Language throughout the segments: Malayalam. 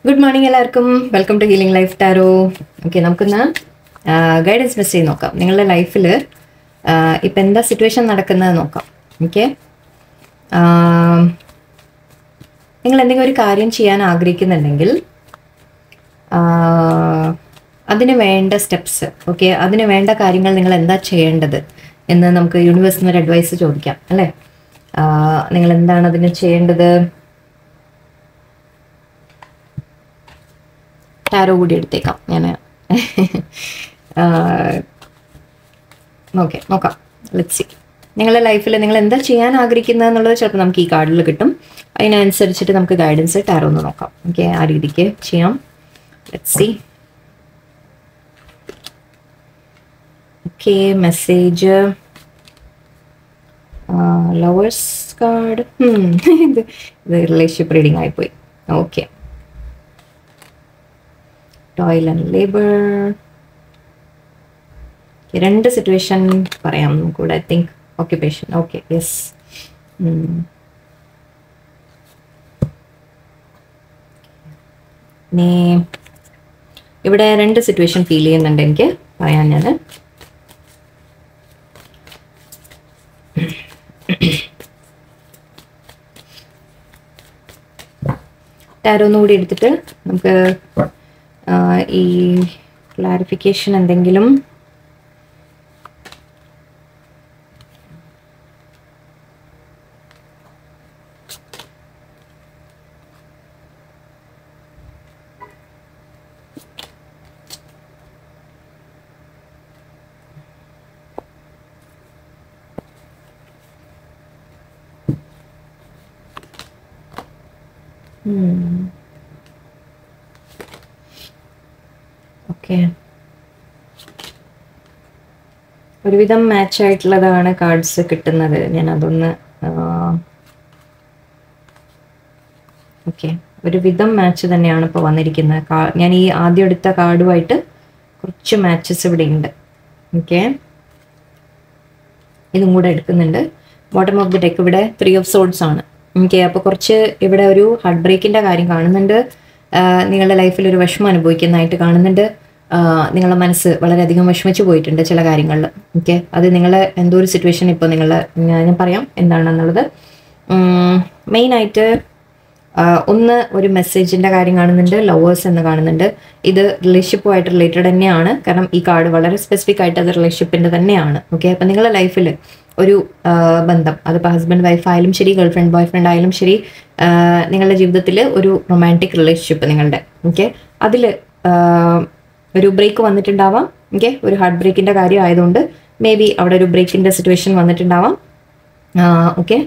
ഗുഡ് മോർണിംഗ് എല്ലാവർക്കും. Welcome to healing life tarot. Okay, നമുക്കിന്ന് ഗൈഡൻസ് മെസ്സേജ് നോക്കാം. നിങ്ങളുടെ ലൈഫിൽ ഇപ്പം എന്താ സിറ്റുവേഷൻ നടക്കുന്നത് നോക്കാം. ഓക്കെ, നിങ്ങൾ എന്തെങ്കിലും ഒരു കാര്യം ചെയ്യാൻ ആഗ്രഹിക്കുന്നുണ്ടെങ്കിൽ അതിന് വേണ്ട സ്റ്റെപ്സ്, ഓക്കെ, അതിന് വേണ്ട കാര്യങ്ങൾ നിങ്ങൾ എന്താ ചെയ്യേണ്ടത് എന്ന് നമുക്ക് യൂണിവേഴ്സിൽ നിന്ന് ഒരു അഡ്വൈസ് ചോദിക്കാം അല്ലേ. നിങ്ങൾ എന്താണ് അതിന് ചെയ്യേണ്ടത്? ടാരോ കൂടി എടുത്തേക്കാം ഞാൻ. ഓക്കെ, നോക്കാം. Let's see. നിങ്ങളുടെ ലൈഫിൽ നിങ്ങൾ എന്താ ചെയ്യാൻ ആഗ്രഹിക്കുന്നത് എന്നുള്ളത് ചിലപ്പോൾ നമുക്ക് ഈ കാർഡിൽ കിട്ടും. അതിനനുസരിച്ചിട്ട് നമുക്ക് ഗൈഡൻസ് ടാരോ ഒന്ന് നോക്കാം. ഓക്കെ, ആ രീതിക്ക് ചെയ്യാം. Let's see. Okay, message lovers card. ഇത് റിലേഷൻഷിപ്പ് റീഡിംഗ് ആയിപ്പോയി. Okay, toil and labour. രണ്ട് സിറ്റുവേഷൻ പറയാം നമുക്കിവിടെ. I think occupation. Okay, yes. ഇനി ഇവിടെ രണ്ട് സിറ്റുവേഷൻ ഫീൽ ചെയ്യുന്നുണ്ട് എനിക്ക് പറയാൻ. ഞാൻ ടാരോ ഒന്നുകൂടി എടുത്തിട്ട് നമുക്ക് ഈ ക്ലാരിഫിക്കേഷൻ എന്തെങ്കിലും ഓക്കെ, ഒരുവിധം മാച്ച് ആയിട്ടുള്ളതാണ് കാർഡ്സ് കിട്ടുന്നത്. ഞാൻ അതൊന്ന് ഓക്കെ, ഒരുവിധം മാച്ച് തന്നെയാണ് ഇപ്പോൾ വന്നിരിക്കുന്നത്. ഞാൻ ഈ ആദ്യം എടുത്ത കാർഡുമായിട്ട് കുറച്ച് മാച്ചസ് ഇവിടെ ഉണ്ട്. ഓക്കെ, ഇതും കൂടെ എടുക്കുന്നുണ്ട്. ബോട്ടം ഓഫ് ദി ഡെക്ക് ഇവിടെ 3 ഓഫ് സോർഡ്സ് ആണ്. ഓക്കെ, അപ്പോൾ കുറച്ച് ഇവിടെ ഒരു ഹാർട്ട് ബ്രേക്കിൻ്റെ കാര്യം കാണുന്നുണ്ട്. നിങ്ങളുടെ ലൈഫിൽ ഒരു വിഷമം അനുഭവിക്കുന്നതായിട്ട് കാണുന്നുണ്ട്. നിങ്ങളുടെ മനസ്സ് വളരെയധികം വിഷമിച്ച് പോയിട്ടുണ്ട് ചില കാര്യങ്ങളിൽ. ഓക്കെ, അത് നിങ്ങളെ എന്തോ ഒരു സിറ്റുവേഷൻ ഇപ്പോൾ ഞാൻ പറയാം എന്താണെന്നുള്ളത്. മെയിനായിട്ട് ഒന്ന് ഒരു മെസ്സേജിൻ്റെ കാര്യം കാണുന്നുണ്ട്, ലവേഴ്സ് എന്ന് കാണുന്നുണ്ട്. ഇത് റിലേഷൻഷിപ്പുമായിട്ട് റിലേറ്റഡ് തന്നെയാണ്. കാരണം ഈ കാർഡ് വളരെ സ്പെസിഫിക് ആയിട്ട് അത് റിലേഷൻഷിപ്പിൻ്റെ തന്നെയാണ്. ഓക്കെ, അപ്പം നിങ്ങളുടെ ലൈഫിൽ ഒരു ബന്ധം, അതിപ്പോൾ ഹസ്ബൻഡ് വൈഫ് ആയാലും ശരി, ഗേൾ ഫ്രണ്ട് ബോയ് ഫ്രണ്ട് ആയാലും ശരി, നിങ്ങളുടെ ജീവിതത്തിൽ ഒരു റൊമാൻറ്റിക് റിലേഷൻഷിപ്പ് നിങ്ങളുടെ, ഓക്കെ, അതിൽ ഒരു ബ്രേക്ക് വന്നിട്ടുണ്ടാവാം. ഓക്കെ, ഒരു ഹാർട്ട് ബ്രേക്കിൻ്റെ കാര്യം ആയതുകൊണ്ട് മേ ബി അവിടെ ഒരു ബ്രേക്കിൻ്റെ സിറ്റുവേഷൻ വന്നിട്ടുണ്ടാവാം. ഓക്കെ,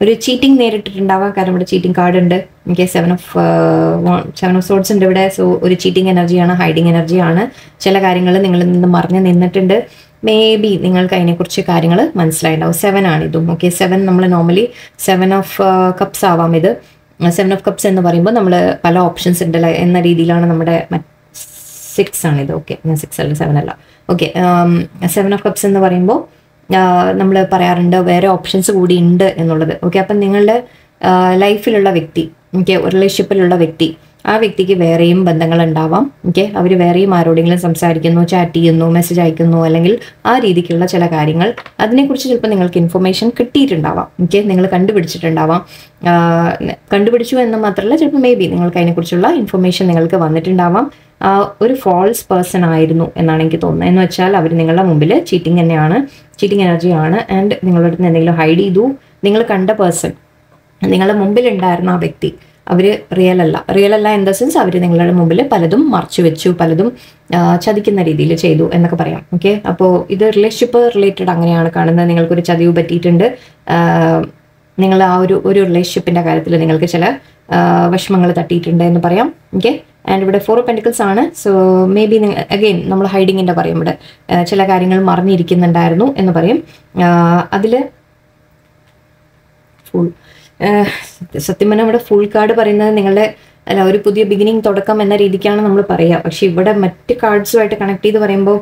ഒരു ചീറ്റിംഗ് നേരിട്ടിട്ടുണ്ടാവാം. കാരണം ഇവിടെ ചീറ്റിംഗ് കാർഡ് ഉണ്ട്. ഓക്കെ, 7 ഓഫ് സോർഡ്സ് ഉണ്ട് ഇവിടെ. സോ ഒരു ചീറ്റിംഗ് എനർജിയാണ്, ഹൈഡിങ് എനർജിയാണ്. ചില കാര്യങ്ങൾ നിങ്ങളിൽ നിന്ന് മറിഞ്ഞ് നിന്നിട്ടുണ്ട്. മേ ബി നിങ്ങൾക്ക് അതിനെക്കുറിച്ച് കാര്യങ്ങൾ മനസ്സിലായിട്ടുണ്ടാവും. 7 ആണ് ഇതും. ഓക്കെ, 7 നമ്മൾ നോർമലി 7 ഓഫ് കപ്സ് ആവാം. ഇത് 7 ഓഫ് കപ്സ് എന്ന് പറയുമ്പോൾ നമ്മൾ പല ഓപ്ഷൻസ് ഉണ്ട് എന്ന രീതിയിലാണ്. നമ്മുടെ 6 ആണ് ഇത്. ഓക്കെ, 6 അല്ല, 7 അല്ല. ഓക്കെ, 7 ഓഫ് കപ്സ് എന്ന് പറയുമ്പോൾ നമ്മൾ പറയാറുണ്ട് വേറെ ഓപ്ഷൻസ് കൂടി ഉണ്ട് എന്നുള്ളത്. ഓക്കെ, അപ്പം നിങ്ങളുടെ ലൈഫിലുള്ള വ്യക്തി, ഓക്കെ, റിലേഷൻഷിപ്പിലുള്ള വ്യക്തി, ആ വ്യക്തിക്ക് വേറെയും ബന്ധങ്ങൾ ഉണ്ടാവാം. ഓക്കെ, അവർ വേറെയും ആരോടെങ്കിലും സംസാരിക്കുന്നു, ചാറ്റ് ചെയ്യുന്നു, മെസ്സേജ് അയക്കുന്നു, അല്ലെങ്കിൽ ആ രീതിക്കുള്ള ചില കാര്യങ്ങൾ, അതിനെക്കുറിച്ച് ചിലപ്പോൾ നിങ്ങൾക്ക് ഇൻഫർമേഷൻ കിട്ടിയിട്ടുണ്ടാവാം. ഓക്കെ, നിങ്ങൾ കണ്ടുപിടിച്ചിട്ടുണ്ടാവാം. കണ്ടുപിടിച്ചു എന്ന് മാത്രമല്ല, ചിലപ്പോൾ മേ ബി നിങ്ങൾക്ക് അതിനെക്കുറിച്ചുള്ള ഇൻഫർമേഷൻ നിങ്ങൾക്ക് വന്നിട്ടുണ്ടാവാം. ഒരു ഫോൾസ് പേഴ്സൺ ആയിരുന്നു എന്നാണ് എനിക്ക് തോന്നുന്നത്. എന്ന് വെച്ചാൽ അവർ നിങ്ങളുടെ മുമ്പിൽ ചീറ്റിംഗ് തന്നെയാണ്, ചീറ്റിംഗ് എനർജിയാണ്. ആൻഡ് നിങ്ങളുടെ അടുത്ത് എന്തെങ്കിലും ഹൈഡ് ചെയ്തു. നിങ്ങൾ കണ്ട പേഴ്സൺ, നിങ്ങളുടെ മുമ്പിൽ ഉണ്ടായിരുന്ന ആ വ്യക്തി, അവർ റിയൽ അല്ല ഇൻ ദ സെൻസ് അവർ നിങ്ങളുടെ മുമ്പിൽ പലതും മറച്ചു വെച്ചു, പലതും ചതിക്കുന്ന രീതിയിൽ ചെയ്തു എന്നൊക്കെ പറയാം. ഓക്കെ, അപ്പോൾ ഇത് റിലേഷൻഷിപ്പ് റിലേറ്റഡ് അങ്ങനെയാണ് കാണുന്നത്. നിങ്ങൾക്കൊരു ചതിവ് പറ്റിയിട്ടുണ്ട്. നിങ്ങൾ ആ ഒരു റിലേഷൻഷിപ്പിൻ്റെ കാര്യത്തിൽ നിങ്ങൾക്ക് ചില വിഷമങ്ങൾ തട്ടിയിട്ടുണ്ട് എന്ന് പറയാം. ഓക്കെ, ആൻഡ് ഇവിടെ 4 ഓഫ് പെന്റിക്കിൾസ് ആണ്. സോ മേ ബി അഗെയിൻ നമ്മൾ ഹൈഡിങ്ങിൻ്റെ പറയും. ഇവിടെ ചില കാര്യങ്ങൾ മറിഞ്ഞിരിക്കുന്നുണ്ടായിരുന്നു എന്ന് പറയും. അതിൽ ഫുൾ സത്യം പറഞ്ഞാൽ ഇവിടെ ഫുൾ കാർഡ് പറയുന്നത് നിങ്ങളുടെ അല്ല ഒരു പുതിയ ബിഗിനിങ്, തുടക്കം എന്ന രീതിക്കാണ് നമ്മൾ പറയുക. പക്ഷെ ഇവിടെ മറ്റ് കാർഡ്സുമായിട്ട് കണക്ട് ചെയ്ത് പറയുമ്പോൾ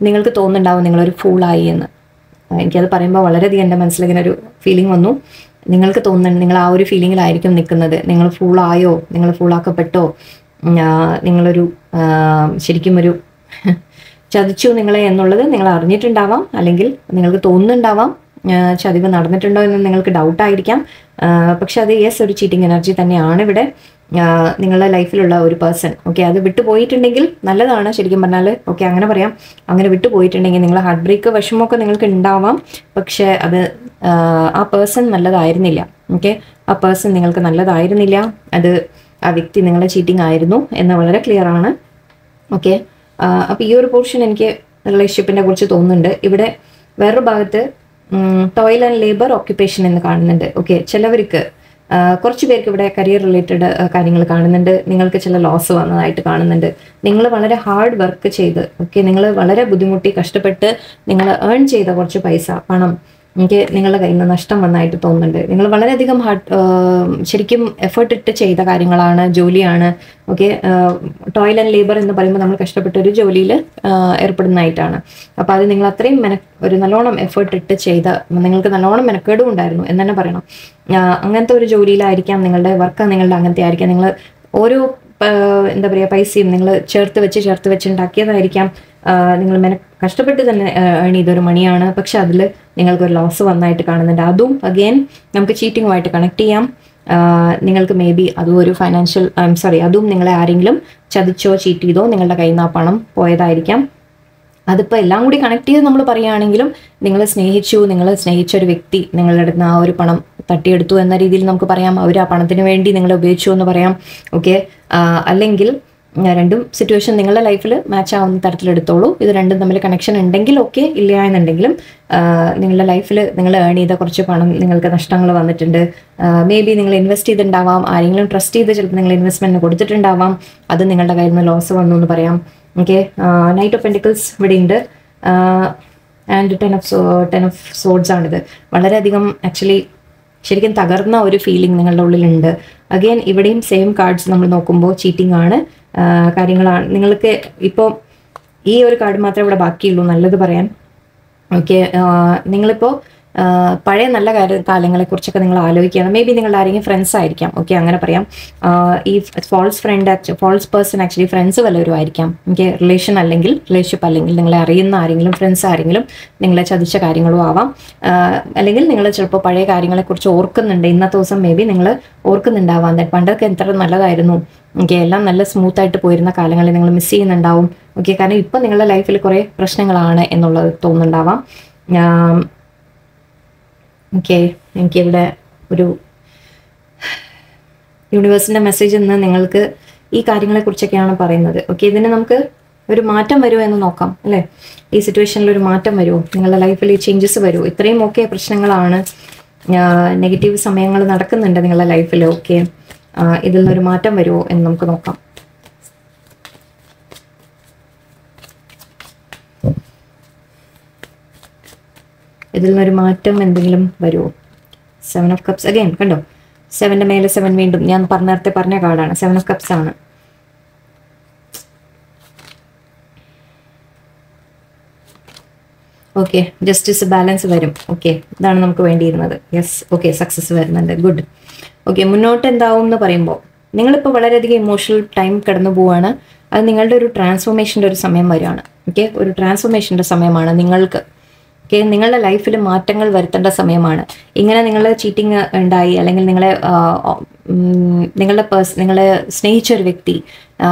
നിങ്ങൾക്ക് തോന്നുന്നുണ്ടാവും നിങ്ങളൊരു ഫൂളായി എന്ന്. എനിക്കത് പറയുമ്പോൾ വളരെയധികം എൻ്റെ മനസ്സിലിങ്ങനെ ഒരു ഫീലിംഗ് വന്നു. നിങ്ങൾക്ക് തോന്നുന്നുണ്ട് നിങ്ങൾ ആ ഒരു ഫീലിങ്ങിലായിരിക്കും നിൽക്കുന്നത്. നിങ്ങൾ ഫൂളായോ, നിങ്ങൾ ഫൂളാക്കപ്പെട്ടോ, നിങ്ങളൊരു ശരിക്കും ഒരു ചതിച്ചു നിങ്ങളെ എന്നുള്ളത് നിങ്ങൾ അറിഞ്ഞിട്ടുണ്ടാവാം, അല്ലെങ്കിൽ നിങ്ങൾക്ക് തോന്നുന്നുണ്ടാവാം ചതിവ് നടന്നിട്ടുണ്ടോ എന്ന് നിങ്ങൾക്ക് ഡൗട്ടായിരിക്കാം. പക്ഷെ അത് യെസ്, ഒരു ചീറ്റിംഗ് എനർജി തന്നെയാണ് ഇവിടെ. നിങ്ങളുടെ ലൈഫിലുള്ള ഒരു പേഴ്സൺ, ഓക്കെ, അത് വിട്ടുപോയിട്ടുണ്ടെങ്കിൽ നല്ലതാണ് ശരിക്കും പറഞ്ഞാൽ. ഓക്കെ, അങ്ങനെ പറയാം. അങ്ങനെ വിട്ടുപോയിട്ടുണ്ടെങ്കിൽ നിങ്ങൾ ഹാർട്ട് ബ്രേക്ക് വിഷമമൊക്കെ നിങ്ങൾക്ക് ഉണ്ടാവാം, പക്ഷെ അത് ആ പേഴ്സൺ നല്ലതായിരുന്നില്ല. ഓക്കെ, ആ പേഴ്സൺ നിങ്ങൾക്ക് നല്ലതായിരുന്നില്ല, അത് ആ വ്യക്തി നിങ്ങളെ ചീറ്റിംഗ് ആയിരുന്നു എന്ന് വളരെ ക്ലിയർ ആണ്. ഓക്കെ, അപ്പോൾ ഈ ഒരു പോർഷൻ എനിക്ക് റിലേഷൻഷിപ്പിനെ കുറിച്ച് തോന്നുന്നുണ്ട്. ഇവിടെ വേറൊരു ഭാഗത്ത് ടോയിൽ ആൻഡ് ലേബർ ഓക്യുപ്പേഷൻ എന്ന് കാണുന്നുണ്ട്. ഓക്കെ, ചിലവർക്ക് കുറച്ച് പേർക്ക് ഇവിടെ കരിയർ റിലേറ്റഡ് കാര്യങ്ങൾ കാണുന്നുണ്ട്. നിങ്ങൾക്ക് ചില ലോസ് വന്നതായിട്ട് കാണുന്നുണ്ട്. നിങ്ങൾ വളരെ ഹാർഡ് വർക്ക് ചെയ്ത്, ഓക്കെ, നിങ്ങൾ വളരെ ബുദ്ധിമുട്ടി കഷ്ടപ്പെട്ട് നിങ്ങൾ ഏൺ ചെയ്ത കുറച്ച് പൈസ, പണം, എനിക്ക് നിങ്ങളുടെ കയ്യിൽ നിന്ന് നഷ്ടം വന്നതായിട്ട് തോന്നുന്നുണ്ട്. നിങ്ങൾ വളരെയധികം ശരിക്കും എഫേർട്ട് ഇട്ട് ചെയ്ത കാര്യങ്ങളാണ്, ജോലിയാണ്. ഓക്കെ, ടോയിൽ ആൻഡ് ലേബർ എന്ന് പറയുമ്പോൾ നമ്മൾ കഷ്ടപ്പെട്ട ഒരു ജോലിയിൽ ഏർപ്പെടുന്നതായിട്ടാണ്. അപ്പോൾ അത് നിങ്ങൾ അത്രയും ഒരു നല്ലോണം എഫേർട്ട് ഇട്ട് ചെയ്ത, നിങ്ങൾക്ക് നല്ലോണം മെനക്കേടും ഉണ്ടായിരുന്നു എന്ന് തന്നെ പറയണം. അങ്ങനത്തെ ഒരു ജോലിയിലായിരിക്കാം നിങ്ങളുടെ വർക്ക്, നിങ്ങളുടെ അങ്ങനത്തെ ആയിരിക്കാം. നിങ്ങൾ ഓരോ എന്താ പറയുക പൈസയും നിങ്ങൾ ചേർത്ത് വെച്ച് ഉണ്ടാക്കിയതായിരിക്കാം. നിങ്ങൾ കഷ്ടപ്പെട്ട് തന്നെ ഏൺ ചെയ്തൊരു മണിയാണ്, പക്ഷെ അതിൽ നിങ്ങൾക്കൊരു ലോസ് വന്നായിട്ട് കാണുന്നുണ്ട്. അതും അഗെയിൻ നമുക്ക് ചീറ്റിങ്ങുമായിട്ട് കണക്ട് ചെയ്യാം. നിങ്ങൾക്ക് മേ ബി അതും ഒരു ഫൈനാൻഷ്യൽ അതും നിങ്ങളെ ആരെങ്കിലും ചതിച്ചോ ചീറ്റ് ചെയ്തോ നിങ്ങളുടെ കയ്യിൽ നിന്ന് ആ പണം പോയതായിരിക്കാം. അതിപ്പോൾ എല്ലാം കൂടി കണക്ട് ചെയ്ത് നമ്മൾ പറയുകയാണെങ്കിലും നിങ്ങൾ സ്നേഹിച്ച ഒരു വ്യക്തി നിങ്ങളുടെ അടുത്ത് ആ ഒരു പണം തട്ടിയെടുത്തു എന്ന രീതിയിൽ നമുക്ക് പറയാം. അവർ ആ പണത്തിന് വേണ്ടി നിങ്ങളെ ഉപയോഗിച്ചു എന്ന് പറയാം. ഓക്കെ, അല്ലെങ്കിൽ രണ്ടും സിറ്റുവേഷൻ നിങ്ങളുടെ ലൈഫിൽ മാച്ച് ആവുന്ന തരത്തിലെടുത്തോളൂ. ഇത് രണ്ടും തമ്മിൽ കണക്ഷൻ ഉണ്ടെങ്കിൽ ഓക്കെ, ഇല്ല എന്നുണ്ടെങ്കിലും നിങ്ങളുടെ ലൈഫിൽ നിങ്ങൾ ഏൺ ചെയ്ത കുറച്ച് പണം നിങ്ങൾക്ക് നഷ്ടങ്ങൾ വന്നിട്ടുണ്ട്. മേ ബി നിങ്ങൾ ഇൻവെസ്റ്റ് ചെയ്തിട്ടുണ്ടാവാം, ആരെങ്കിലും ട്രസ്റ്റ് ചെയ്ത് ചിലപ്പോൾ നിങ്ങൾ ഇൻവെസ്റ്റ്മെൻറ്റ് കൊടുത്തിട്ടുണ്ടാവാം, അത് നിങ്ങളുടെ കയ്യിൽ നിന്ന് ലോസ് വന്നു എന്ന് പറയാം. ഓക്കെ, നൈറ്റ് ഓഫ് പെൻറ്റിക്കിൾസ് ഇവിടെ ഉണ്ട്, ആൻഡ് ടെൻ ഓഫ് സോഡ്സ് ആണിത്. വളരെയധികം ആക്ച്വലി ശരിക്കും തകർന്ന ഒരു ഫീലിംഗ് നിങ്ങളുടെ ഉള്ളിലുണ്ട്. അഗെയിൻ ഇവിടെയും സെയിം കാർഡ്സ് നമ്മൾ നോക്കുമ്പോൾ ചീറ്റിംഗ് ആണ് കാര്യങ്ങളാണ്. നിങ്ങൾക്ക് ഇപ്പോൾ ഈ ഒരു കാർഡ് മാത്രമേ ഇവിടെ ബാക്കിയുള്ളൂ നല്ലത് പറയാൻ. ഓക്കെ, നിങ്ങളിപ്പോൾ പഴയ നല്ല കാലങ്ങളെക്കുറിച്ചൊക്കെ നിങ്ങൾ ആലോചിക്കുകയാണ്. മേ ബി നിങ്ങളുടെ ആരെങ്കിലും ഫ്രണ്ട്സ് ആയിരിക്കാം. ഓക്കെ, അങ്ങനെ പറയാം. ഈ ഫോൾസ് പേഴ്സൺ ആക്ച്വലി ഫ്രണ്ട്സ് വല്ലവരും ആയിരിക്കാം. ഓക്കെ, റിലേഷൻഷിപ്പ് അല്ലെങ്കിൽ നിങ്ങളെ അറിയുന്ന ആരെങ്കിലും, ഫ്രണ്ട്സ് ആരെങ്കിലും നിങ്ങളെ ചതിച്ച കാര്യങ്ങളും ആവാം. അല്ലെങ്കിൽ നിങ്ങൾ ചിലപ്പോൾ പഴയ കാര്യങ്ങളെക്കുറിച്ച് ഓർക്കുന്നുണ്ട്. ഇന്നത്തെ ദിവസം മേ ബി നിങ്ങൾ ഓർക്കുന്നുണ്ടാവാം, പണ്ടൊക്കെ എത്ര നല്ലതായിരുന്നു, ഓക്കെ, എല്ലാം നല്ല സ്മൂത്ത് ആയിട്ട് പോയിരുന്ന കാലങ്ങളിൽ നിങ്ങൾ മിസ് ചെയ്യുന്നുണ്ടാവും. ഓക്കെ, കാരണം ഇപ്പം നിങ്ങളുടെ ലൈഫിൽ കുറേ പ്രശ്നങ്ങളാണ് എന്നുള്ളത് തോന്നുന്നുണ്ടാവാം. ഓക്കെ, എനിക്കിവിടെ ഒരു യൂണിവേഴ്സിൻ്റെ മെസ്സേജ് ഇന്ന് നിങ്ങൾക്ക് ഈ കാര്യങ്ങളെക്കുറിച്ചൊക്കെയാണ് പറയുന്നത്. ഓക്കെ, ഇതിന് നമുക്ക് ഒരു മാറ്റം വരുമോ എന്ന് നോക്കാം അല്ലേ? ഈ സിറ്റുവേഷനിൽ ഒരു മാറ്റം വരുമോ, നിങ്ങളുടെ ലൈഫിൽ ഈ ചേഞ്ചസ് വരുമോ? ഇത്രയും ഓക്കെ പ്രശ്നങ്ങളാണ്, നെഗറ്റീവ് സമയങ്ങൾ നടക്കുന്നുണ്ട് നിങ്ങളുടെ ലൈഫിൽ. ഓക്കെ, ഇതിൽ നിന്നൊരു മാറ്റം വരുമോ എന്ന് നമുക്ക് നോക്കാം. ഇതിൽ നിന്നൊരു മാറ്റം എന്തെങ്കിലും വരുമോ? 7 ഓഫ് കപ്സ് അഗൈൻ കണ്ടോ, 7ന്റെ മേലെ 7 വീണ്ടും ഞാൻ നേരത്തെ പറഞ്ഞ കാർഡാണ്. 7 ഓഫ് കപ്സ് ആണ്. ഓക്കെ, ജസ്റ്റിസ്, ബാലൻസ് വരും. ഓക്കെ, ഇതാണ് നമുക്ക് വേണ്ടിയിരുന്നത്. യെസ്, ഓക്കെ, സക്സസ് വരുന്നുണ്ട്. ഗുഡ്. ഓക്കെ, മുന്നോട്ട് എന്താവും എന്ന് പറയുമ്പോൾ നിങ്ങളിപ്പോൾ വളരെയധികം ഇമോഷണൽ ടൈം കടന്നു പോവുകയാണ്. അത് നിങ്ങളുടെ ഒരു ട്രാൻസ്ഫോർമേഷൻ്റെ ഒരു സമയം വരികയാണ്. ഓക്കെ, ഒരു ട്രാൻസ്ഫോർമേഷൻ്റെ സമയമാണ് നിങ്ങൾക്ക്. ഓക്കെ, നിങ്ങളുടെ ലൈഫിൽ മാറ്റങ്ങൾ വരുത്തേണ്ട സമയമാണ്. ഇങ്ങനെ നിങ്ങൾ ചീറ്റിംഗ് ഉണ്ടായി, അല്ലെങ്കിൽ നിങ്ങളെ സ്നേഹിച്ച ഒരു വ്യക്തി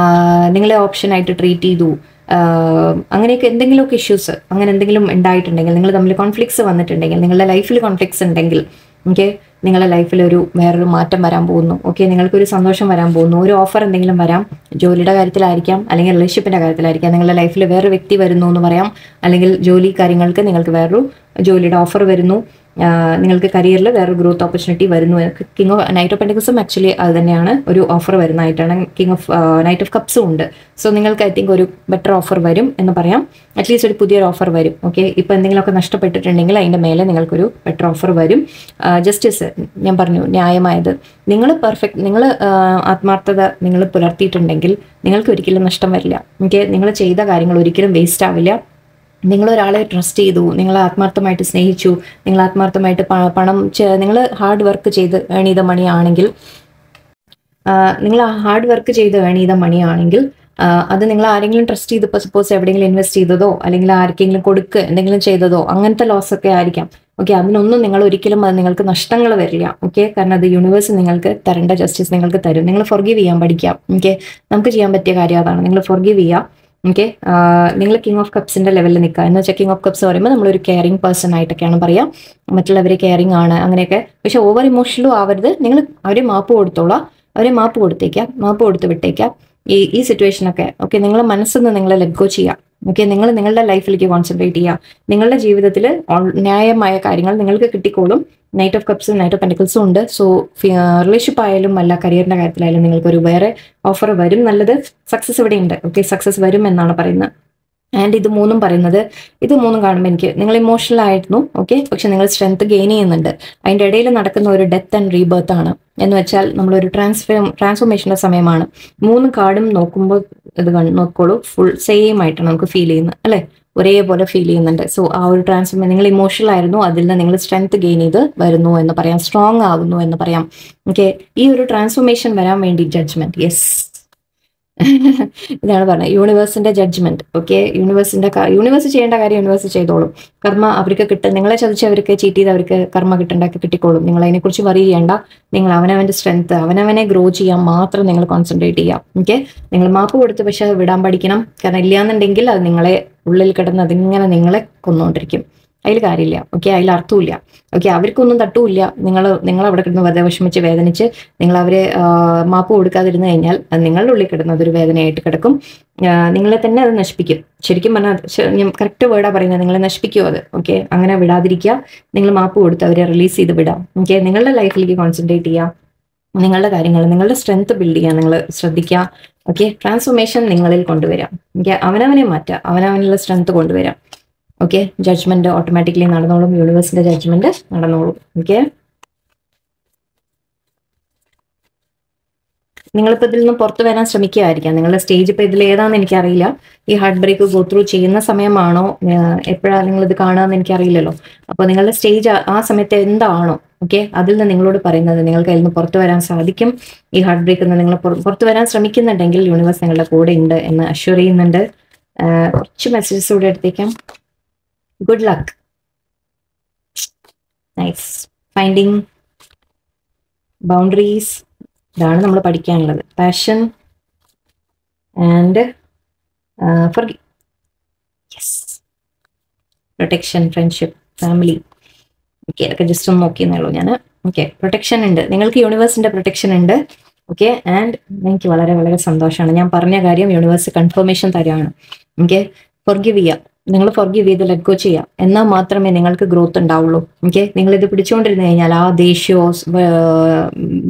നിങ്ങളെ ഓപ്ഷനായിട്ട് ട്രീറ്റ് ചെയ്തു, അങ്ങനെയൊക്കെ എന്തെങ്കിലുമൊക്കെ ഇഷ്യൂസ് അങ്ങനെ എന്തെങ്കിലും ഉണ്ടായിട്ടുണ്ടെങ്കിൽ, നിങ്ങൾ തമ്മിൽ കോൺഫ്ലിക്ട്സ് വന്നിട്ടുണ്ടെങ്കിൽ, നിങ്ങളുടെ ലൈഫിൽ കോൺഫ്ലിക്ട്സ് ഉണ്ടെങ്കിൽ, ഓക്കെ, നിങ്ങളുടെ ലൈഫിൽ വേറൊരു മാറ്റം വരാൻ പോകുന്നു. ഓക്കെ, നിങ്ങൾക്കൊരു സന്തോഷം വരാൻ പോകുന്നു. ഒരു ഓഫർ എന്തെങ്കിലും വരാം. ജോലിയുടെ കാര്യത്തിലായിരിക്കാം, അല്ലെങ്കിൽ റിലേഷൻഷിപ്പിൻ്റെ കാര്യത്തിലായിരിക്കാം. നിങ്ങളുടെ ലൈഫിൽ വേറൊരു വ്യക്തി വരുന്നു എന്ന് പറയാം, അല്ലെങ്കിൽ ജോലി കാര്യങ്ങൾക്ക് നിങ്ങൾക്ക് വേറൊരു ജോലിയുടെ ഓഫർ വരുന്നു, നിങ്ങൾക്ക് കരിയറിൽ വേറൊരു ഗ്രോത്ത് ഓപ്പർച്യൂണിറ്റി വരുന്നു. നൈറ്റ് ഓഫ് പെൻറ്റിക്കിൾസും ആക്ച്വലി അത് തന്നെയാണ്, ഒരു ഓഫർ വരുന്നതായിട്ടാണ്. നൈറ്റ് ഓഫ് കപ്സും ഉണ്ട്. സോ നിങ്ങൾക്ക് ഐ തിങ്ക് ഒരു ബെറ്റർ ഓഫർ വരും എന്ന് പറയാം. അറ്റ്ലീസ്റ്റ് ഒരു പുതിയൊരു ഓഫർ വരും. ഓക്കെ, ഇപ്പോൾ എന്തെങ്കിലുമൊക്കെ നഷ്ടപ്പെട്ടിട്ടുണ്ടെങ്കിൽ അതിൻ്റെ മേലെ നിങ്ങൾക്കൊരു ബെറ്റർ ഓഫർ വരും. ജസ്റ്റിസ് ഞാൻ പറഞ്ഞു, ന്യായമായത്. നിങ്ങൾ ആത്മാർത്ഥത നിങ്ങൾ പുലർത്തിയിട്ടുണ്ടെങ്കിൽ നിങ്ങൾക്ക് ഒരിക്കലും നഷ്ടം വരില്ല. ഓക്കെ, നിങ്ങൾ ചെയ്ത കാര്യങ്ങൾ ഒരിക്കലും വേസ്റ്റ് ആവില്ല. നിങ്ങൾ ഒരാളെ ട്രസ്റ്റ് ചെയ്തു, നിങ്ങൾ ആത്മാർത്ഥമായിട്ട് സ്നേഹിച്ചു, നിങ്ങൾ ആത്മാർത്ഥമായിട്ട് പണം നിങ്ങൾ ഹാർഡ് വർക്ക് ചെയ്ത് ഏൺ ചെയ്ത മണി ആണെങ്കിൽ, നിങ്ങൾ ഹാർഡ് വർക്ക് ചെയ്ത് ഏൺ ചെയ്ത മണി ആണെങ്കിൽ അത് നിങ്ങൾ ആരെങ്കിലും ട്രസ്റ്റ് ചെയ്ത് ഇപ്പോൾ സപ്പോസ് എവിടെയെങ്കിലും ഇൻവെസ്റ്റ് ചെയ്തതോ അല്ലെങ്കിൽ ആർക്കെങ്കിലും കൊടുക്കുക എന്തെങ്കിലും ചെയ്തതോ അങ്ങനത്തെ ലോസ് ഒക്കെ ആയിരിക്കാം. ഓക്കെ, അതിനൊന്നും നിങ്ങൾ ഒരിക്കലും അത് നിങ്ങൾക്ക് നഷ്ടങ്ങൾ വരില്ല. ഓക്കെ, കാരണം അത് യൂണിവേഴ്സ് നിങ്ങൾക്ക് തരേണ്ട ജസ്റ്റിസ് നിങ്ങൾക്ക് തരും. നിങ്ങൾ ഫൊർഗീവ് ചെയ്യാൻ പഠിക്കാം. ഓക്കെ, നമുക്ക് ചെയ്യാൻ പറ്റിയ കാര്യം അതാണ്, നിങ്ങൾ ഫൊർഗീവ് ചെയ്യുക. ഓക്കെ, നിങ്ങൾ കിങ് ഓഫ് കപ്സിന്റെ ലെവലിൽ നിൽക്കുക എന്ന് വെച്ചാൽ കിങ് ഓഫ് കപ്സ് പറയുമ്പോൾ നമ്മളൊരു കെയറിങ് പേഴ്സൺ ആയിട്ടൊക്കെയാണ് പറയാം, മറ്റുള്ളവരെ കെയറിങ് ആണ് അങ്ങനെയൊക്കെ. പക്ഷെ ഓവർ ഇമോഷണലും ആവരുത്. നിങ്ങൾ അവരെ മാപ്പ് കൊടുത്തോളാം, അവരെ മാപ്പ് കൊടുത്തേക്കാം, മാപ്പ് കൊടുത്ത് വിട്ടേക്കാം ഈ സിറ്റുവേഷനൊക്കെ. ഓക്കെ, നിങ്ങളെ മനസ്സിൽ നിന്ന് നിങ്ങൾ ലെറ്റ് ഗോ ചെയ്യാം. ഓക്കെ, നിങ്ങൾ നിങ്ങളുടെ ലൈഫിലേക്ക് കോൺസെൻട്രേറ്റ് ചെയ്യുക. നിങ്ങളുടെ ജീവിതത്തിൽ ന്യായമായ കാര്യങ്ങൾ നിങ്ങൾക്ക് കിട്ടിക്കോളും. നൈറ്റ് ഓഫ് കപ്സും നൈറ്റ് ഓഫ് പെൻറ്റിക്കിൾസും ഉണ്ട്. സോ റിലേഷൻഷിപ്പ് ആയാലും അല്ല കരിയറിന്റെ കാര്യത്തിലായാലും നിങ്ങൾക്കൊരു വേറെ ഓഫർ വരും. നല്ലത് സക്സസ് ഇവിടെ ഉണ്ട്. ഓക്കെ, സക്സസ് വരും എന്നാണ് പറയുന്നത്. ആൻഡ് ഇത് മൂന്നും പറയുന്നത്, ഇത് മൂന്നും കാണുമ്പോൾ എനിക്ക് നിങ്ങൾ ഇമോഷണൽ ആയിരുന്നു. ഓക്കെ, പക്ഷെ നിങ്ങൾ സ്ട്രെങ്ത് ഗെയിൻ ചെയ്യുന്നുണ്ട്. അതിൻ്റെ ഇടയിൽ നടക്കുന്ന ഒരു ഡെത്ത് ആൻഡ് റീബർത്ത് ആണ്. എന്ന് വെച്ചാൽ നമ്മളൊരു ട്രാൻസ്ഫോർമേഷൻ്റെ സമയമാണ്. മൂന്ന് കാർഡും നോക്കുമ്പോൾ ഇത് നോക്കോളൂ, ഫുൾ സെയിം ആയിട്ടാണ് നമുക്ക് ഫീൽ ചെയ്യുന്നത് അല്ലേ, ഒരേപോലെ ഫീൽ ചെയ്യുന്നുണ്ട്. സോ ആ ഒരു ട്രാൻസ്ഫോർമേഷൻ, നിങ്ങൾ ഇമോഷണൽ ആയിരുന്നു, അതിൽ നിന്ന് നിങ്ങൾ സ്ട്രെങ്ത് ഗെയിൻ ചെയ്ത് വരുന്നു എന്ന് പറയാം, സ്ട്രോങ് ആകുന്നു എന്ന് പറയാം. ഓക്കെ, ഈ ഒരു ട്രാൻസ്ഫോർമേഷൻ വരാൻ വേണ്ടി ജഡ്ജ്മെന്റ്, യെസ് ഇതാണ് പറഞ്ഞത്, യൂണിവേഴ്സിന്റെ ജഡ്ജ്മെന്റ്. ഓക്കെ, യൂണിവേഴ്സ് ചെയ്യേണ്ട കാര്യം യൂണിവേഴ്സ് ചെയ്തോളും. കർമ്മ അവർക്ക് കിട്ടും. നിങ്ങളെ ചതിച്ചവർക്ക് ചീറ്റ് ചെയ്തവർക്ക് കർമ്മ കിട്ടിക്കോളും. നിങ്ങൾ അതിനെക്കുറിച്ച് വറി ചെയ്യേണ്ട. നിങ്ങൾ അവനവന്റെ സ്ട്രെങ്ത്, അവനവനെ ഗ്രോ ചെയ്യാൻ മാത്രം നിങ്ങൾ കോൺസെൻട്രേറ്റ് ചെയ്യാം. ഓക്കെ, നിങ്ങൾ മാപ്പ് കൊടുത്ത് പക്ഷെ വിടാൻ പഠിക്കണം. കാരണം ഇല്ലാന്നുണ്ടെങ്കിൽ അത് നിങ്ങളെ ഉള്ളിൽ കിടന്ന് അതിങ്ങനെ നിങ്ങളെ കൊന്നുകൊണ്ടിരിക്കും. അതിൽ കാര്യമില്ല. ഓക്കെ, അതിൽ അർത്ഥമില്ല. ഓക്കെ, അവർക്കൊന്നും തട്ടുമില്ല. നിങ്ങൾ അവിടെ കിടന്ന് വെറുതെ വിഷമിച്ച് വേദനിച്ച് നിങ്ങൾ അവരെ മാപ്പ് കൊടുക്കാതിരുന്നു കഴിഞ്ഞാൽ അത് നിങ്ങളുടെ ഉള്ളിൽ കിടന്ന് അതൊരു വേദനയായിട്ട് കിടക്കും. നിങ്ങളെ തന്നെ അത് നശിപ്പിക്കും. ശരിക്കും പറഞ്ഞാൽ ഞാൻ കറക്റ്റ് വേർഡാണ് പറയുന്നത്, നിങ്ങളെ നശിപ്പിക്കും അത്. ഓക്കെ, അങ്ങനെ വിടാതിരിക്കുക. നിങ്ങൾ മാപ്പ് കൊടുത്ത് അവരെ റിലീസ് ചെയ്ത് വിടാം. ഓക്കെ, നിങ്ങളുടെ ലൈഫിലേക്ക് കോൺസെൻട്രേറ്റ് ചെയ്യുക. നിങ്ങളുടെ കാര്യങ്ങൾ, നിങ്ങളുടെ സ്ട്രെങ്ത് ബിൽഡ് ചെയ്യുക, നിങ്ങൾ ശ്രദ്ധിക്കുക. ഓക്കെ, ട്രാൻസ്ഫോർമേഷൻ നിങ്ങളിൽ കൊണ്ടുവരാം. ഓക്കെ, അവനവനെ മാറ്റുക, അവനവനുള്ള സ്ട്രെങ്ത് കൊണ്ടുവരാം. ഓക്കെ, ജഡ്ജ്മെന്റ് ഓട്ടോമാറ്റിക്കലി നടന്നോളും. യൂണിവേഴ്സിന്റെ ജഡ്ജ്മെന്റ് നടന്നോളും. ഓക്കെ, നിങ്ങളിപ്പോൾ ഇതിൽ നിന്ന് പുറത്തു വരാൻ ശ്രമിക്കുകയായിരിക്കാം. നിങ്ങളുടെ സ്റ്റേജ് ഇപ്പോൾ ഇതിൽ ഏതാണെന്ന് എനിക്കറിയില്ല. ഈ ഹാർട്ട് ബ്രേക്ക് ഗോ ത്രൂ ചെയ്യുന്ന സമയമാണോ, എപ്പോഴാണ് നിങ്ങളിത് കാണുകയെന്ന് എനിക്കറിയില്ലല്ലോ. അപ്പോൾ നിങ്ങളുടെ സ്റ്റേജ് ആ സമയത്ത് എന്താണോ, ഓക്കെ, അതിൽ നിന്ന് നിങ്ങളോട് പറയുന്നത് നിങ്ങൾക്ക് അതിൽ നിന്ന് പുറത്തു വരാൻ സാധിക്കും. ഈ ഹാർട്ട് ബ്രേക്കിൽ നിന്ന് നിങ്ങൾ പുറത്തു വരാൻ ശ്രമിക്കുന്നുണ്ടെങ്കിൽ യൂണിവേഴ്സ് നിങ്ങളുടെ കൂടെ ഉണ്ട് എന്ന് അഷ്വർ ചെയ്യുന്നുണ്ട്. കുറച്ച് മെസ്സേജസ് കൂടെ എടുത്തേക്കാം. Good luck. Nice. Finding boundaries. ഇതാണ് നമ്മൾ പഠിക്കാനുള്ളത്. Passion and forgive. Yes. Protection, friendship, family. Okay, അതൊക്കെ ജസ്റ്റ് ഒന്ന് നോക്കിയെന്നുള്ളൂ ഞാൻ. ഓക്കെ, പ്രൊട്ടക്ഷൻ ഉണ്ട്, നിങ്ങൾക്ക് യൂണിവേഴ്സിന്റെ പ്രൊട്ടക്ഷൻ ഉണ്ട്. ഓക്കെ, ആൻഡ് എനിക്ക് വളരെ വളരെ സന്തോഷമാണ്. ഞാൻ പറഞ്ഞ കാര്യം യൂണിവേഴ്സ് കൺഫർമേഷൻ തരാണ്. ഓക്കെ, ഫൊർഗിവ് ചെയ്യുക. നിങ്ങൾ ഫൊർഗീവ് ചെയ്ത് ലെറ്റ് ഗോ ചെയ്യാം. എന്നാൽ മാത്രമേ നിങ്ങൾക്ക് ഗ്രോത്ത് ഉണ്ടാവുള്ളൂ. ഓക്കെ, നിങ്ങളിത് പിടിച്ചുകൊണ്ടിരുന്നു കഴിഞ്ഞാൽ ആ ദേഷ്യമോ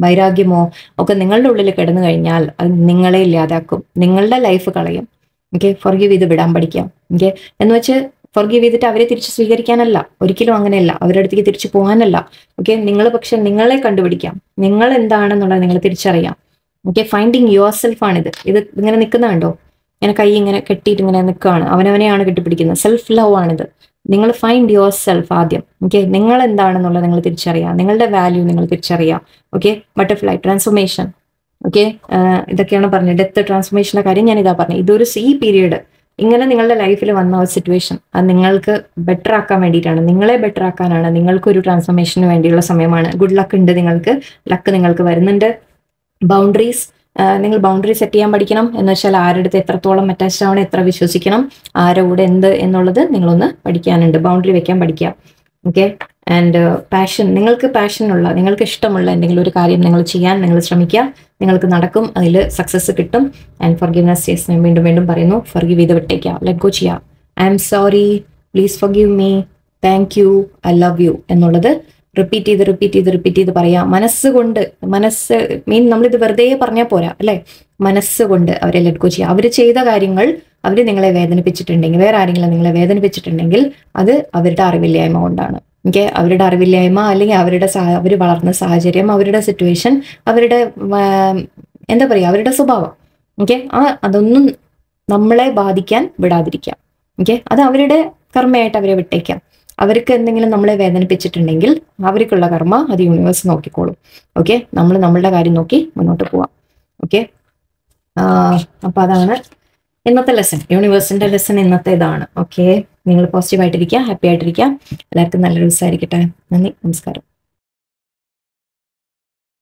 വൈരാഗ്യമോ ഒക്കെ നിങ്ങളുടെ ഉള്ളിൽ കിടന്നു കഴിഞ്ഞാൽ അത് നിങ്ങളെ ഇല്ലാതാക്കും, നിങ്ങളുടെ ലൈഫ് കളയും. ഓക്കെ, ഫൊർഗീവ് ചെയ്ത് വിടാൻ പഠിക്കാം. ഓക്കെ, എന്ന് വെച്ച് ഫൊർഗീവ് ചെയ്തിട്ട് അവരെ തിരിച്ച് സ്വീകരിക്കാനല്ല, ഒരിക്കലും അങ്ങനെയല്ല, അവരുടെ അടുത്തേക്ക് തിരിച്ചു പോകാനല്ല. ഓക്കെ, നിങ്ങൾ പക്ഷെ നിങ്ങളെ കണ്ടുപിടിക്കാം, നിങ്ങൾ എന്താണെന്നുള്ളത് നിങ്ങൾ തിരിച്ചറിയാം. ഓക്കെ, ഫൈൻഡിങ് യുവർ സെൽഫ് ആണിത്. ഇത് ഇങ്ങനെ നിൽക്കുന്നുണ്ടോ, ഇങ്ങനെ കൈ ഇങ്ങനെ കെട്ടിയിട്ട് ഇങ്ങനെ നിൽക്കുകയാണ്, അവനവനെയാണ് കെട്ടിപ്പിടിക്കുന്നത്. സെൽഫ് ലവ് ആണിത്. നിങ്ങൾ ഫൈൻഡ് യുവർ സെൽഫ് ആദ്യം. ഓക്കെ, നിങ്ങൾ എന്താണെന്നുള്ളത് നിങ്ങൾ തിരിച്ചറിയാം, നിങ്ങളുടെ വാല്യൂ നിങ്ങൾ തിരിച്ചറിയാം. Okay, butterfly transformation. ഓക്കെ, ഇതൊക്കെയാണ് പറഞ്ഞത്. ഡെത്ത് ട്രാൻസ്ഫോർമേഷൻ്റെ കാര്യം ഞാൻ ഇതാ പറഞ്ഞത്. ഇതൊരു പീരീഡ് ഇങ്ങനെ നിങ്ങളുടെ ലൈഫിൽ വന്ന ഒരു സിറ്റുവേഷൻ അത് നിങ്ങൾക്ക് ബെറ്റർ ആക്കാൻ വേണ്ടിയിട്ടാണ്, നിങ്ങളെ ബെറ്റർ ആക്കാനാണ്, നിങ്ങൾക്കൊരു ട്രാൻസ്ഫോർമേഷന് വേണ്ടിയുള്ള സമയമാണ്. ഗുഡ് ലക്ക് ഉണ്ട് നിങ്ങൾക്ക്, ലക്ക് നിങ്ങൾക്ക് വരുന്നുണ്ട്. ബൗണ്ടറീസ്, നിങ്ങൾ ബൗണ്ടറി സെറ്റ് ചെയ്യാൻ പഠിക്കണം. എന്ന് വെച്ചാൽ ആരുടെ അടുത്ത് എത്രത്തോളം അറ്റാച്ച്ഡ് ആവണം, എത്ര വിശ്വസിക്കണം, ആരുടെ കൂടെ എന്ത് എന്നുള്ളത് നിങ്ങളൊന്ന് പഠിക്കാനുണ്ട്. ബൗണ്ടറി വെക്കാൻ പഠിക്കുക. ഓക്കെ, ആൻഡ് പാഷൻ, നിങ്ങൾക്ക് പാഷനുള്ള, നിങ്ങൾക്ക് ഇഷ്ടമുള്ള എന്തെങ്കിലും ഒരു കാര്യം നിങ്ങൾ ചെയ്യാൻ നിങ്ങൾ ശ്രമിക്കുക, നിങ്ങൾക്ക് നടക്കും, അതിൽ സക്സസ് കിട്ടും. ആൻഡ് ഫൊർഗിവ്നെസ്, യെസ്, ഞാൻ വീണ്ടും വീണ്ടും പറയുന്നു, ഫൊർഗിവ് ചെയ്ത് വിട്ടേക്കുക, ലെറ്റ് ഗോ ചെയ്യുക. I am sorry, please forgive me, thank you, I love you എന്നുള്ളത് റിപ്പീറ്റ് ചെയ്ത് പറയാം. മനസ്സുകൊണ്ട്, നമ്മളിത് വെറുതെ പറഞ്ഞാൽ പോരാ അല്ലെ, മനസ്സുകൊണ്ട് അവരെ ലെറ്റ് ഗോ ചെയ്യുക. അവർ ചെയ്ത കാര്യങ്ങൾ അവർ നിങ്ങളെ വേദനിപ്പിച്ചിട്ടുണ്ടെങ്കിൽ, വേറെ ആരെങ്കിലും നിങ്ങളെ വേദനിപ്പിച്ചിട്ടുണ്ടെങ്കിൽ അത് അവരുടെ അറിവില്ലായ്മ കൊണ്ടാണ്. ഓക്കെ, അവരുടെ അറിവില്ലായ്മ അല്ലെങ്കിൽ അവർ വളർന്ന സാഹചര്യം, അവരുടെ സിറ്റുവേഷൻ, അവരുടെ എന്താ പറയുക, അവരുടെ സ്വഭാവം. ഓക്കെ, അതൊന്നും നമ്മളെ ബാധിക്കാൻ വിടാതിരിക്കാം. ഓക്കെ, അത് അവരുടെ കർമ്മയായിട്ട് അവരെ വിട്ടേക്കാം. അവർക്ക് എന്തെങ്കിലും നമ്മളെ വേദനിപ്പിച്ചിട്ടുണ്ടെങ്കിൽ അവർക്കുള്ള കർമ്മ അത് യൂണിവേഴ്സ് നോക്കിക്കോളും. ഓക്കെ, നമ്മൾ നമ്മളുടെ കാര്യം നോക്കി മുന്നോട്ട് പോവാം. ഓക്കെ, അപ്പൊ അതാണ് ഇന്നത്തെ ലെസൺ. യൂണിവേഴ്സിന്റെ ലെസൺ ഇന്നത്തെ ഇതാണ്. ഓക്കെ, നിങ്ങൾ പോസിറ്റീവായിട്ടിരിക്കുക, ഹാപ്പി ആയിട്ടിരിക്കുക. എല്ലാവർക്കും നല്ലൊരു ദിവസമായിരിക്കട്ടെ. നന്ദി, നമസ്കാരം.